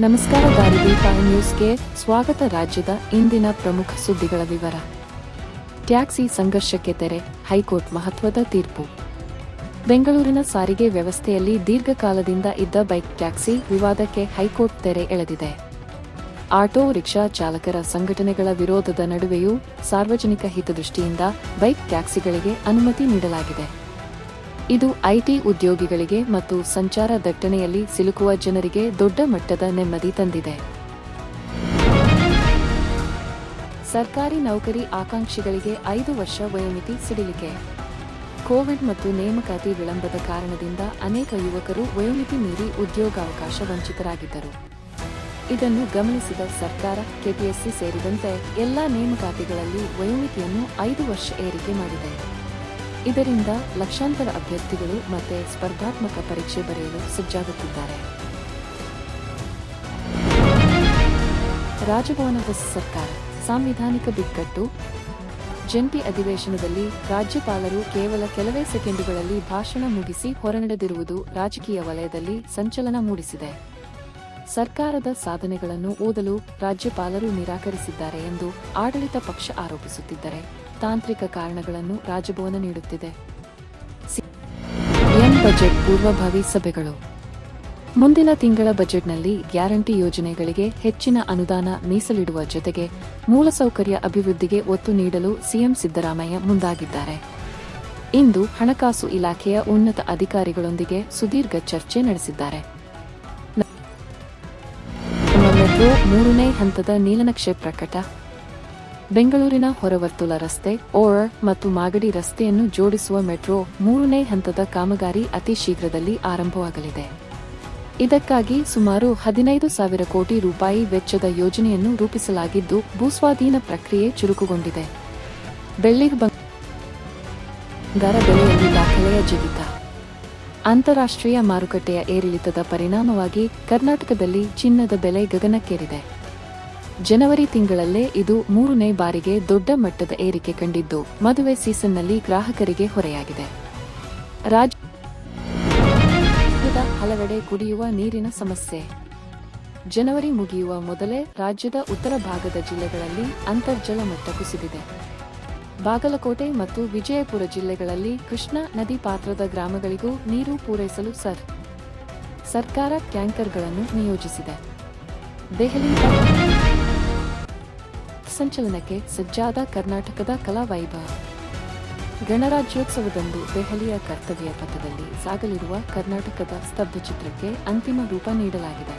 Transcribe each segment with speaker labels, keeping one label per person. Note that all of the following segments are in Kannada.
Speaker 1: ನಮಸ್ಕಾರ. ದಾರಿದೀಪ ನ್ಯೂಸ್ಗೆ ಸ್ವಾಗತ. ರಾಜ್ಯದ ಇಂದಿನ ಪ್ರಮುಖ ಸುದ್ದಿಗಳ ವಿವರ. ಟ್ಯಾಕ್ಸಿ ಸಂಘರ್ಷಕ್ಕೆ ತೆರೆ, ಹೈಕೋರ್ಟ್ ಮಹತ್ವದ ತೀರ್ಪು. ಬೆಂಗಳೂರಿನ ಸಾರಿಗೆ ವ್ಯವಸ್ಥೆಯಲ್ಲಿ ದೀರ್ಘಕಾಲದಿಂದ ಇದ್ದ ಬೈಕ್ ಟ್ಯಾಕ್ಸಿ ವಿವಾದಕ್ಕೆ ಹೈಕೋರ್ಟ್ ತೆರೆ ಎಳೆದಿದೆ. ಆಟೋ ರಿಕ್ಷಾ ಚಾಲಕರ ಸಂಘಟನೆಗಳ ವಿರೋಧದ ನಡುವೆಯೂ ಸಾರ್ವಜನಿಕ ಹಿತದೃಷ್ಟಿಯಿಂದ ಬೈಕ್ ಟ್ಯಾಕ್ಸಿಗಳಿಗೆ ಅನುಮತಿ ನೀಡಲಾಗಿದೆ. ಇದು ಐಟಿ ಉದ್ಯೋಗಿಗಳಿಗೆ ಮತ್ತು ಸಂಚಾರ ದಟ್ಟಣೆಯಲ್ಲಿ ಸಿಲುಕುವ ಜನರಿಗೆ ದೊಡ್ಡ ಮಟ್ಟದ ನೆಮ್ಮದಿ ತಂದಿದೆ. ಸರ್ಕಾರಿ ನೌಕರಿ ಆಕಾಂಕ್ಷಿಗಳಿಗೆ 5 ವರ್ಷ ವಯೋಮಿತಿ ಸಡಿಲಿಕೆ. ಕೋವಿಡ್ ಮತ್ತು ನೇಮಕಾತಿ ವಿಳಂಬದ ಕಾರಣದಿಂದ ಅನೇಕ ಯುವಕರು ವಯೋಮಿತಿ ಮೀರಿ ಉದ್ಯೋಗಾವಕಾಶ ವಂಚಿತರಾಗಿದ್ದರು. ಇದನ್ನು ಗಮನಿಸಿದ ಸರ್ಕಾರ ಕೆಪಿಎಸ್ಸಿ ಸೇರಿದಂತೆ ಎಲ್ಲಾ ನೇಮಕಾತಿಗಳಲ್ಲಿ ವಯೋಮಿತಿಯನ್ನು 5 ವರ್ಷ ಏರಿಕೆ ಮಾಡಿದೆ. ಇದರಿಂದ ಲಕ್ಷಾಂತರ ಅಭ್ಯರ್ಥಿಗಳು ಮತ್ತೆ ಸ್ಪರ್ಧಾತ್ಮಕ ಪರೀಕ್ಷೆ ಬರೆಯಲು ಸಜ್ಜಾಗುತ್ತಿದ್ದಾರೆ. ರಾಜಭವನದ ಸರ್ಕಾರ ಸಾಂವಿಧಾನಿಕ ಬಿಕ್ಕಟ್ಟು. ಜಂಟಿ ಅಧಿವೇಶನದಲ್ಲಿ ರಾಜ್ಯಪಾಲರು ಕೇವಲ ಕೆಲವೇ ಸೆಕೆಂಡುಗಳಲ್ಲಿ ಭಾಷಣ ಮುಗಿಸಿ ಹೊರನಡೆದಿರುವುದು ರಾಜಕೀಯ ವಲಯದಲ್ಲಿ ಸಂಚಲನ ಮೂಡಿಸಿದೆ. ಸರ್ಕಾರದ ಸಾಧನೆಗಳನ್ನು ಓದಲು ರಾಜ್ಯಪಾಲರು ನಿರಾಕರಿಸಿದ್ದಾರೆ ಎಂದು ಆಡಳಿತ ಪಕ್ಷ ಆರೋಪಿಸುತ್ತಿದ್ದರೆ, ತಾಂತ್ರಿಕ ಕಾರಣಗಳನ್ನು ರಾಜಭವನ ನೀಡುತ್ತಿದೆ. ಸಿಎಂ ಬಜೆಟ್ ಪೂರ್ವಭಾವಿ ಸಭೆಗಳು. ಮುಂದಿನ ತಿಂಗಳ ಬಜೆಟ್ನಲ್ಲಿ ಗ್ಯಾರಂಟಿ ಯೋಜನೆಗಳಿಗೆ ಹೆಚ್ಚಿನ ಅನುದಾನ ಮೀಸಲಿಡುವ ಜೊತೆಗೆ ಮೂಲಸೌಕರ್ಯ ಅಭಿವೃದ್ಧಿಗೆ ಒತ್ತು ನೀಡಲು ಸಿಎಂ ಸಿದ್ದರಾಮಯ್ಯ ಮುಂದಾಗಿದ್ದಾರೆ. ಇಂದು ಹಣಕಾಸು ಇಲಾಖೆಯ ಉನ್ನತ ಅಧಿಕಾರಿಗಳೊಂದಿಗೆ ಸುದೀರ್ಘ ಚರ್ಚೆ ನಡೆಸಿದ್ದಾರೆ. ಮೆಟ್ರೋ 3ನೇ ಹಂತದ ನೀಲನಕ್ಷೆ ಪ್ರಕಟ. ಬೆಂಗಳೂರಿನ ಹೊರವರ್ತುಲ ರಸ್ತೆ, ಓರ್ ಮತ್ತು ಮಾಗಡಿ ರಸ್ತೆಯನ್ನು ಜೋಡಿಸುವ ಮೆಟ್ರೋ 3ನೇ ಹಂತದ ಕಾಮಗಾರಿ ಅತಿ ಶೀಘ್ರದಲ್ಲಿ ಆರಂಭವಾಗಲಿದೆ. ಇದಕ್ಕಾಗಿ ಸುಮಾರು 15,000 ಕೋಟಿ ರೂಪಾಯಿ ವೆಚ್ಚದ ಯೋಜನೆಯನ್ನು ರೂಪಿಸಲಾಗಿದ್ದು, ಭೂಸ್ವಾಧೀನ ಪ್ರಕ್ರಿಯೆ ಚುರುಕುಗೊಂಡಿದೆ. ಬೆಳ್ಳಿ ಬಂಗಾರ ಬೆಲೆಯಲ್ಲಿ ದಾಖಲೆಯ ಜಿಗಿತ. ಅಂತಾರಾಷ್ಟ್ರೀಯ ಮಾರುಕಟ್ಟೆಯ ಏರಿಳಿತದ ಪರಿಣಾಮವಾಗಿ ಕರ್ನಾಟಕದಲ್ಲಿ ಚಿನ್ನದ ಬೆಲೆ ಗಗನಕ್ಕೇರಿದೆ. ಜನವರಿ ತಿಂಗಳಲ್ಲೇ ಇದು 3ನೇ ಬಾರಿಗೆ ದೊಡ್ಡ ಮಟ್ಟದ ಏರಿಕೆ ಕಂಡಿದ್ದು, ಮದುವೆ ಸೀಸನ್ನಲ್ಲಿ ಗ್ರಾಹಕರಿಗೆ ಹೊರೆಯಾಗಿದೆ. ರಾಜ್ಯದ ಹಲವೆಡೆ ಕುಡಿಯುವ ನೀರಿನ ಸಮಸ್ಯೆ. ಜನವರಿ ಮುಗಿಯುವ ಮೊದಲೇ ರಾಜ್ಯದ ಉತ್ತರ ಭಾಗದ ಜಿಲ್ಲೆಗಳಲ್ಲಿ ಅಂತರ್ಜಲ ಮಟ್ಟ ಕುಸಿದಿದೆ. ಬಾಗಲಕೋಟೆ ಮತ್ತು ವಿಜಯಪುರ ಜಿಲ್ಲೆಗಳಲ್ಲಿ ಕೃಷ್ಣಾ ನದಿ ಪಾತ್ರದ ಗ್ರಾಮಗಳಿಗೂ ನೀರು ಪೂರೈಸಲು ಸರ್ಕಾರ ಟ್ಯಾಂಕರ್ಗಳನ್ನು ನಿಯೋಜಿಸಿದೆ. ದೆಹಲಿ ಸಂಚಲನಕ್ಕೆ ಸಜ್ಜಾದ ಕರ್ನಾಟಕದ ಕಲಾ ವೈಭವ. ಗಣರಾಜ್ಯೋತ್ಸವದಂದು ದೆಹಲಿಯ ಕರ್ತವ್ಯ ಪಥದಲ್ಲಿ ಸಾಗಲಿರುವ ಕರ್ನಾಟಕದ ಸ್ತಬ್ಧಚಿತ್ರಕ್ಕೆ ಅಂತಿಮ ರೂಪ ನೀಡಲಾಗಿದೆ.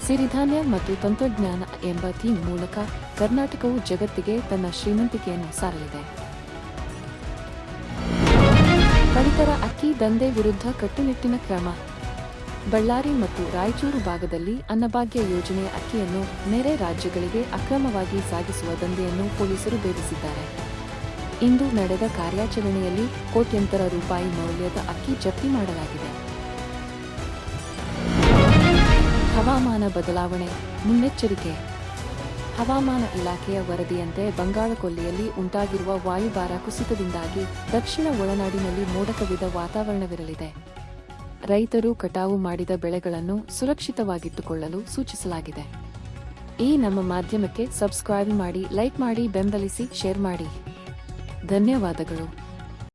Speaker 1: ಸಿರಿಧಾನ್ಯ ಮತ್ತು ತಂತ್ರಜ್ಞಾನ ಎಂಬ ಥೀಮ್ ಮೂಲಕ ಕರ್ನಾಟಕವು ಜಗತ್ತಿಗೆ ತನ್ನ ಶ್ರೀಮಂತಿಕೆಯನ್ನು ಸಾರಲಿದೆ. ಪಡಿತರ ಅಕ್ಕಿ ದಂಧೆ ವಿರುದ್ಧ ಕಟ್ಟುನಿಟ್ಟಿನ ಕ್ರಮ. ಬಳ್ಳಾರಿ ಮತ್ತು ರಾಯಚೂರು ಭಾಗದಲ್ಲಿ ಅನ್ನಭಾಗ್ಯ ಯೋಜನೆಯ ಅಕ್ಕಿಯನ್ನು ನೆರೆ ರಾಜ್ಯಗಳಿಗೆ ಅಕ್ರಮವಾಗಿ ಸಾಗಿಸುವ ದಂಧೆಯನ್ನು ಪೊಲೀಸರು ಭೇದಿಸಿದ್ದಾರೆ. ಇಂದು ನಡೆದ ಕಾರ್ಯಾಚರಣೆಯಲ್ಲಿ ಕೋಟ್ಯಂತರ ರೂಪಾಯಿ ಮೌಲ್ಯದ ಅಕ್ಕಿ ಜಪ್ತಿ ಮಾಡಲಾಗಿದೆ. ಹವಾಮಾನ ಬದಲಾವಣೆ ಮುನ್ನೆಚ್ಚರಿಕೆ. ಹವಾಮಾನ ಇಲಾಖೆಯ ವರದಿಯಂತೆ ಬಂಗಾಳಕೊಲ್ಲಿಯಲ್ಲಿ ಉಂಟಾಗಿರುವ ವಾಯುಭಾರ ಕುಸಿತದಿಂದಾಗಿ ದಕ್ಷಿಣ ಒಳನಾಡಿನಲ್ಲಿ ಮೋಡ ಕವಿದ ವಾತಾವರಣವಿರಲಿದೆ. ರೈತರು ಕಟಾವು ಮಾಡಿದ ಬೆಳೆಗಳನ್ನು ಸುರಕ್ಷಿತವಾಗಿಟ್ಟುಕೊಳ್ಳಲು ಸೂಚಿಸಲಾಗಿದೆ. ಈ ನಮ್ಮ ಮಾಧ್ಯಮಕ್ಕೆ ಸಬ್ಸ್ಕ್ರೈಬ್ ಮಾಡಿ, ಲೈಕ್ ಮಾಡಿ, ಬೆಂಬಲಿಸಿ, ಶೇರ್ ಮಾಡಿ. ಧನ್ಯವಾದಗಳು.